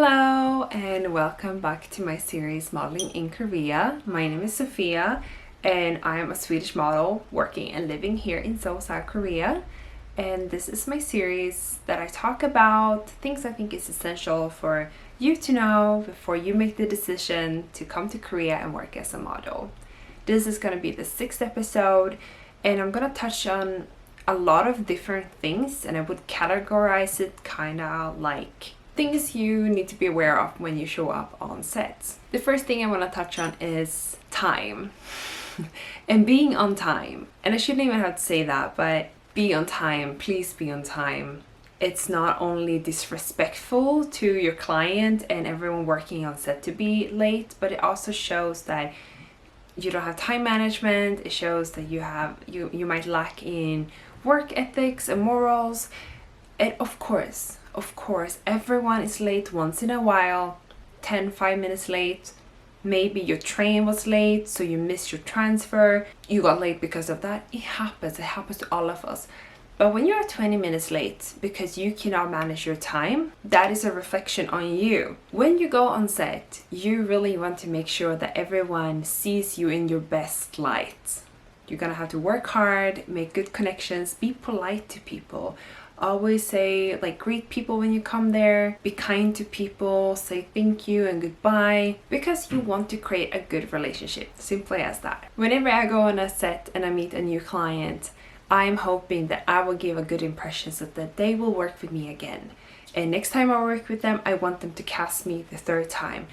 Hello and welcome back to my series Modeling in Korea. My name is Sofia and I am a Swedish model working and living here in Seoul, South Korea. And this is my series that I talk about things I think is essential for you to know before you make the decision to come to Korea and work as a model. This is going to be the 6th episode and I'm going to touch on a lot of different things, and I would categorize it kind of like things you need to be aware of when you show up on set. The first thing I want to touch on is time and being on time. And I shouldn't even have to say that, but be on time, please be on time. It's not only disrespectful to your client and everyone working on set to be late, but it also shows that you don't have time management. It shows that you might lack in work ethics and morals. And of course, everyone is late once in a while, 5 minutes late. Maybe your train was late, so you missed your transfer. You got late because of that. It happens to all of us. But when you're 20 minutes late because you cannot manage your time, that is a reflection on you. When you go on set, you really want to make sure that everyone sees you in your best light. You're gonna have to work hard, make good connections, be polite to people. Always say, greet people when you come there, be kind to people, say thank you and goodbye, because you want to create a good relationship. Simply as that. Whenever I go on a set and I meet a new client, I'm hoping that I will give a good impression so that they will work with me again. And next time I work with them, I want them to cast me the 3rd time.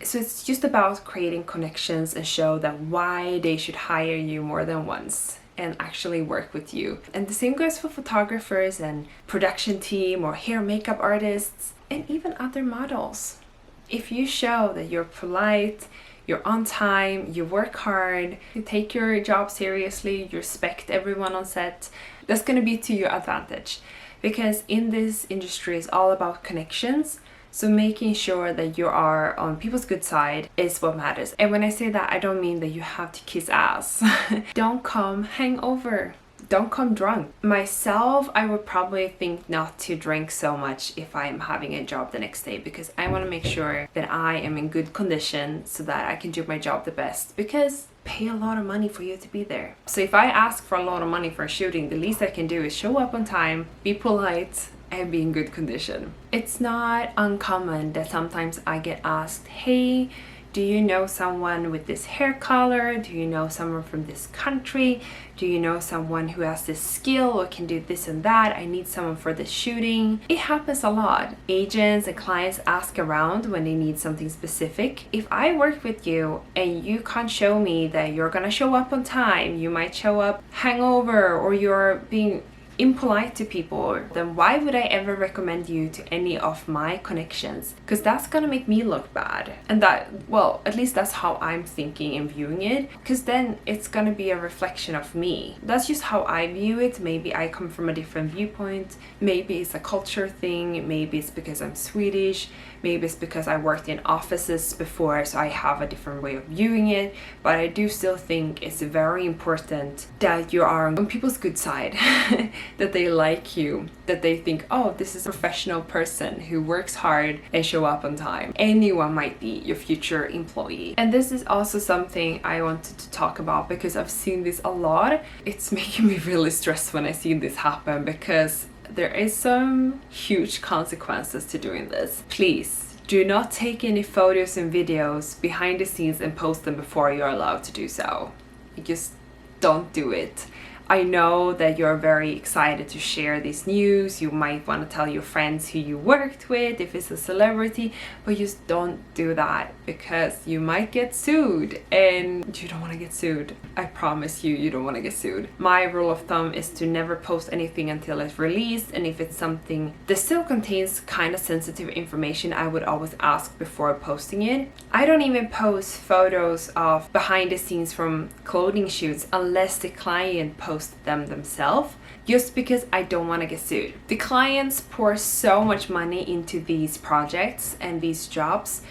So it's just about creating connections and show that why they should hire you more than once and actually work with you. And the same goes for photographers and production team or hair makeup artists and even other models. If you show that you're polite, you're on time, you work hard, you take your job seriously, you respect everyone on set, that's going to be to your advantage. Because in this industry, it's all about connections. So making sure that you are on people's good side is what matters. And when I say that, I don't mean that you have to kiss ass. Don't come hangover. Don't come drunk. Myself, I would probably think not to drink so much if I'm having a job the next day, because I want to make sure that I am in good condition so that I can do my job the best, because pay a lot of money for you to be there. So if I ask for a lot of money for a shooting, the least I can do is show up on time, be polite, and be in good condition. It's not uncommon that sometimes I get asked, hey, do you know someone with this hair color? Do you know someone from this country? Do you know someone who has this skill or can do this and that? I need someone for this shooting. It happens a lot. Agents and clients ask around when they need something specific. If I work with you and you can't show me that you're gonna show up on time, you might show up hangover or you're being impolite to people, then why would I ever recommend you to any of my connections? Because that's gonna make me look bad. And that, well, at least that's how I'm thinking and viewing it, because then it's gonna be a reflection of me. That's just how I view it. Maybe I come from a different viewpoint. Maybe it's a culture thing. Maybe it's because I'm Swedish. Maybe it's because I worked in offices before, so I have a different way of viewing it. But I do still think it's very important that you are on people's good side, that they like you, that they think, oh, this is a professional person who works hard and show up on time. Anyone might be your future employee. And this is also something I wanted to talk about because I've seen this a lot. It's making me really stressed when I see this happen, because there is some huge consequences to doing this. Please do not take any photos and videos behind the scenes and post them before you're allowed to do so. You just don't do it. I know that you're very excited to share this news. You might want to tell your friends who you worked with if it's a celebrity, but just don't do that, because you might get sued and you don't want to get sued. I promise you, you don't want to get sued. My rule of thumb is to never post anything until it's released, and if it's something that still contains kind of sensitive information, I would always ask before posting it. I don't even post photos of behind the scenes from clothing shoots unless the client posts them themselves, just because I don't want to get sued. The clients pour so much money into these projects and these jobs,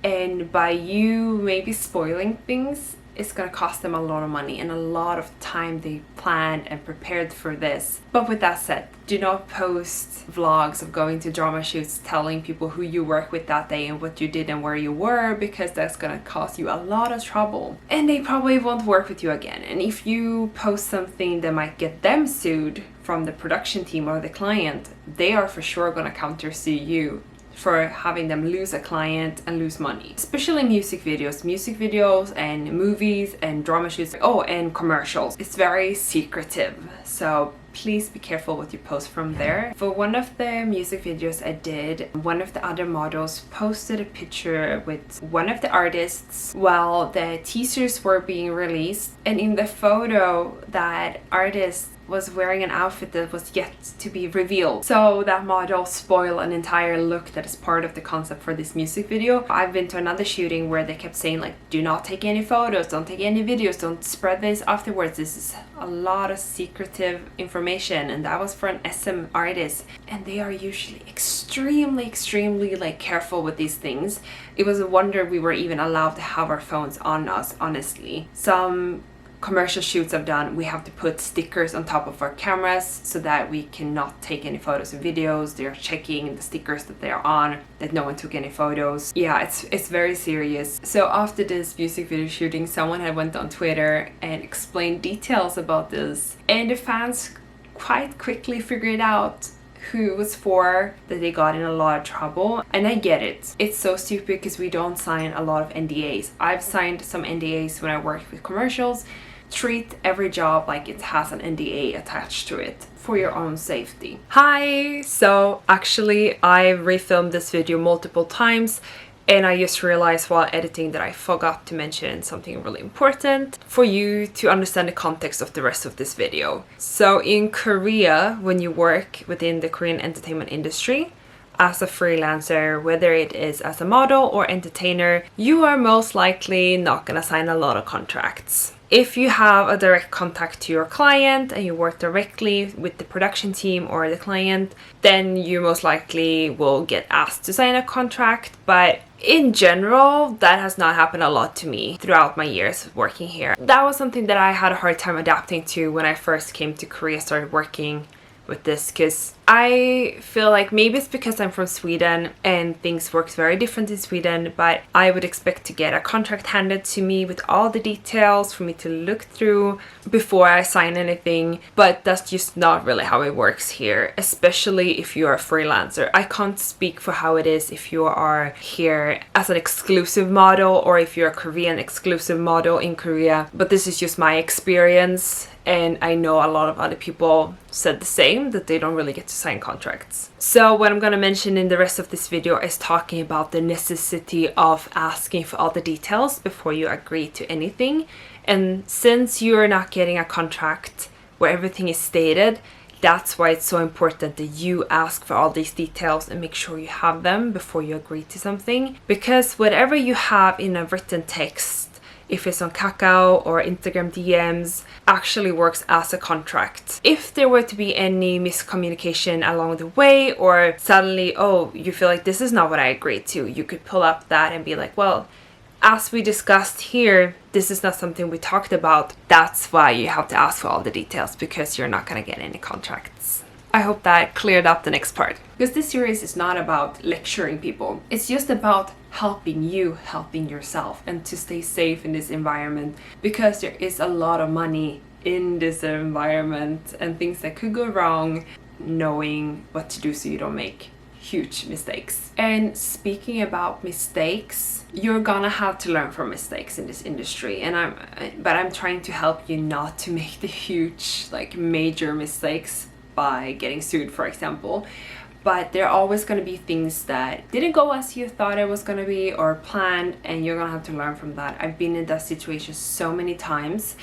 and by you maybe spoiling things, it's gonna cost them a lot of money and a lot of time they planned and prepared for this. But with that said, do not post vlogs of going to drama shoots telling people who you work with that day and what you did and where you were, because that's gonna cause you a lot of trouble and they probably won't work with you again. And if you post something that might get them sued from the production team or the client, they are for sure gonna counter sue you for having them lose a client and lose money. Especially music videos and movies and drama shoots, and commercials. It's very secretive, so please be careful what you post from there. For one of the music videos I did, one of the other models posted a picture with one of the artists while the teasers were being released, and in the photo that artist was wearing an outfit that was yet to be revealed. So that model spoiled an entire look that is part of the concept for this music video. I've been to another shooting where they kept saying like, do not take any photos, don't take any videos, don't spread this afterwards. This is a lot of secretive information, and that was for an SM artist, and they are usually extremely like careful with these things. It was a wonder we were even allowed to have our phones on us, honestly. Some commercial shoots I've done, we have to put stickers on top of our cameras so that we cannot take any photos and videos. They're checking the stickers that they're on, that no one took any photos. Yeah, it's very serious. So after this music video shooting, someone had went on Twitter and explained details about this, and the fans quite quickly figured out who it was for, that they got in a lot of trouble. And I get it. It's so stupid because we don't sign a lot of NDAs. I've signed some NDAs when I worked with commercials. Treat every job like it has an NDA attached to it for your own safety. Hi! So actually I refilmed this video multiple times, and I just realized while editing that I forgot to mention something really important for you to understand the context of the rest of this video. So in Korea, when you work within the Korean entertainment industry, as a freelancer, whether it is as a model or entertainer, you are most likely not gonna sign a lot of contracts. If you have a direct contact to your client and you work directly with the production team or the client, then you most likely will get asked to sign a contract. But in general, that has not happened a lot to me throughout my years working here. That was something that I had a hard time adapting to when I first came to Korea, started working with this, because I feel like maybe it's because I'm from Sweden and things work very different in Sweden, but I would expect to get a contract handed to me with all the details for me to look through before I sign anything. But that's just not really how it works here, especially if you're a freelancer. I can't speak for how it is if you are here as an exclusive model or if you're a Korean exclusive model in Korea, but this is just my experience. And I know a lot of other people said the same, that they don't really get to sign contracts. So what I'm gonna mention in the rest of this video is talking about the necessity of asking for all the details before you agree to anything. And since you're not getting a contract where everything is stated, that's why it's so important that you ask for all these details and make sure you have them before you agree to something. Because whatever you have in a written text, if it's on Kakao or Instagram DMs, actually works as a contract. If there were to be any miscommunication along the way, or suddenly, you feel like this is not what I agreed to, you could pull up that and be like, well, as we discussed here, this is not something we talked about. That's why you have to ask for all the details, because you're not gonna get any contracts. I hope that cleared up the next part. Because this series is not about lecturing people. It's just about helping you, helping yourself, and to stay safe in this environment, because there is a lot of money in this environment and things that could go wrong, knowing what to do so you don't make huge mistakes. And speaking about mistakes, you're gonna have to learn from mistakes in this industry, and I'm trying to help you not to make the huge, like, major mistakes by getting sued, for example. But there are always going to be things that didn't go as you thought it was going to be or planned, and you're going to have to learn from that. I've been in that situation so many times,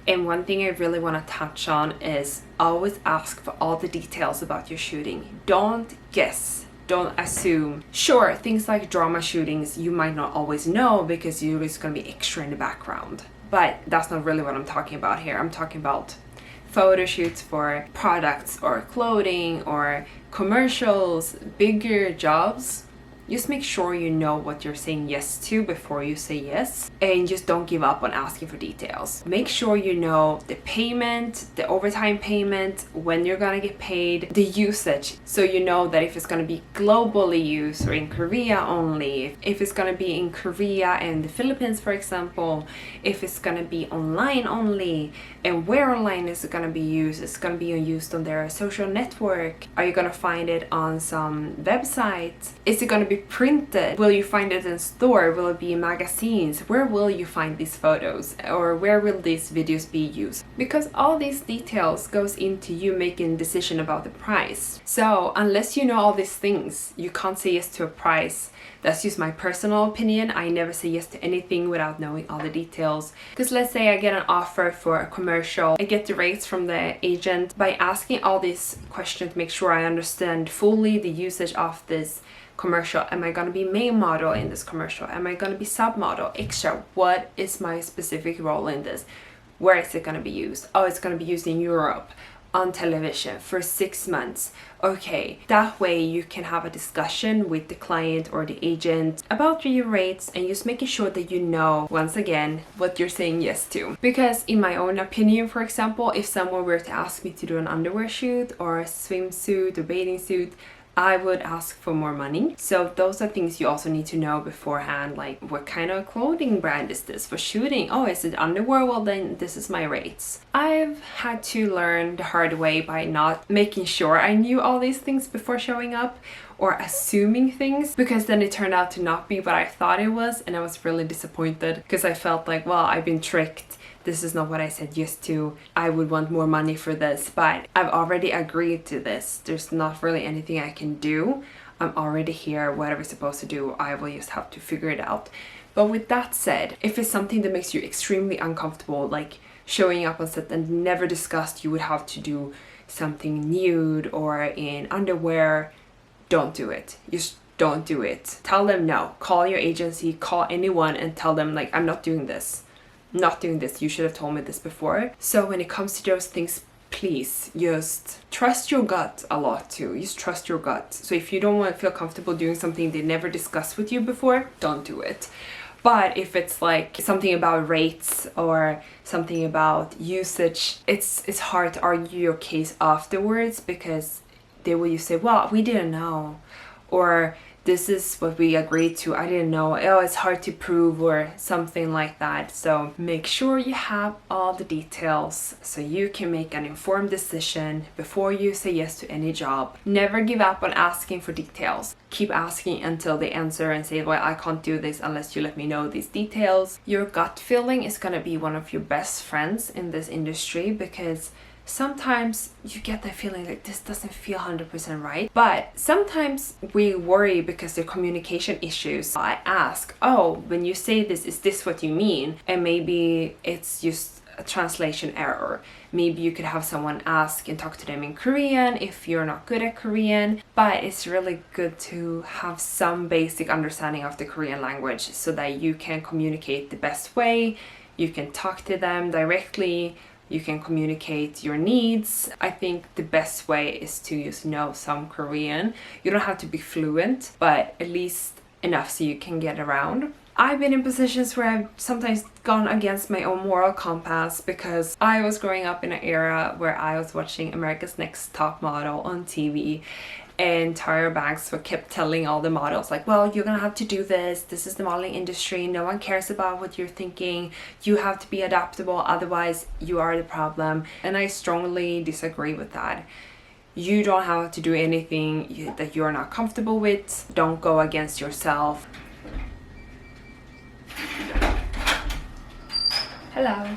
and one thing I really want to touch on is always ask for all the details about your shooting. Don't guess. Don't assume. Sure, things like drama shootings you might not always know because you're just going to be extra in the background. But that's not really what I'm talking about here. I'm talking about photo shoots for products or clothing or commercials, bigger jobs. Just make sure you know what you're saying yes to before you say yes, and just don't give up on asking for details. Make sure you know the payment, the overtime payment, when you're gonna get paid, the usage, so you know that if it's gonna be globally used or in Korea only, if it's gonna be in Korea and the Philippines, for example, if it's gonna be online only, and where online is it gonna be used. It's gonna be used on their social network. Are you gonna find it on some website? Is it gonna be printed? Will you find it in store? Will it be in magazines? Where will you find these photos? Or where will these videos be used? Because all these details goes into you making a decision about the price. So unless you know all these things, you can't say yes to a price. That's just my personal opinion. I never say yes to anything without knowing all the details. Because let's say I get an offer for a commercial, I get the rates from the agent. By asking all these questions, make sure I understand fully the usage of this commercial. Am I going to be main model in this commercial? Am I going to be sub model, extra? What is my specific role in this? Where is it going to be used? Oh, it's going to be used in Europe on television for 6 months. Okay, that way you can have a discussion with the client or the agent about your rates, and just making sure that you know, once again, what you're saying yes to. Because in my own opinion, for example, if someone were to ask me to do an underwear shoot or a swimsuit or bathing suit, I would ask for more money. So those are things you also need to know beforehand, like what kind of clothing brand is this for shooting? Oh, is it underwear? Well, then this is my rates. I've had to learn the hard way by not making sure I knew all these things before showing up, or assuming things, because then it turned out to not be what I thought it was, and I was really disappointed because I felt like, well, I've been tricked. This is not what I said yes to. I would want more money for this, but I've already agreed to this. There's not really anything I can do. I'm already here. What are we supposed to do? I will just have to figure it out. But with that said, if it's something that makes you extremely uncomfortable, like showing up on set and never discussed you would have to do something nude or in underwear, don't do it. Just don't do it. Tell them no. Call your agency, call anyone and tell them, like, I'm not doing this. Not doing this. You should have told me this before. So when it comes to those things, please just trust your gut a lot too. Just trust your gut. So if you don't want to feel comfortable doing something they never discussed with you before, don't do it. But if it's like something about rates or something about usage, it's hard to argue your case afterwards, because they will say, well, we didn't know, or this is what we agreed to, I didn't know, oh, it's hard to prove, or something like that. So make sure you have all the details so you can make an informed decision before you say yes to any job. Never give up on asking for details. Keep asking until they answer and say, well, I can't do this unless you let me know these details. Your gut feeling is gonna be one of your best friends in this industry, because sometimes you get that feeling like this doesn't feel 100% right, but sometimes we worry because there are communication issues. I ask, oh, when you say this, is this what you mean? And maybe it's just a translation error. Maybe you could have someone ask and talk to them in Korean if you're not good at Korean, but it's really good to have some basic understanding of the Korean language so that you can communicate the best way. You can talk to them directly. You can communicate your needs. I think the best way is to just know some Korean. You don't have to be fluent, but at least enough so you can get around. I've been in positions where I've sometimes gone against my own moral compass, because I was growing up in an era where I was watching America's Next Top Model on TV, and Tyra Banks kept telling all the models, like, well, you're gonna have to do this. This is the modeling industry. No one cares about what you're thinking. You have to be adaptable, otherwise you are the problem. And I strongly disagree with that. You don't have to do anything that you're not comfortable with. Don't go against yourself. Hello.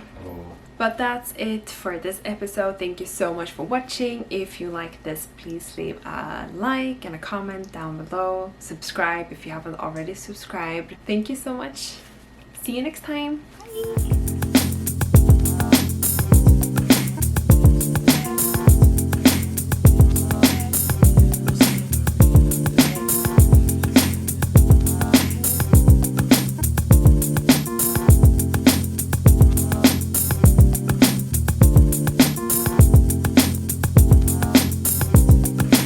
But that's it for this episode. Thank you so much for watching. If you like this, please leave a like and a comment down below. Subscribe if you haven't already subscribed. Thank you so much. See you next time. Bye.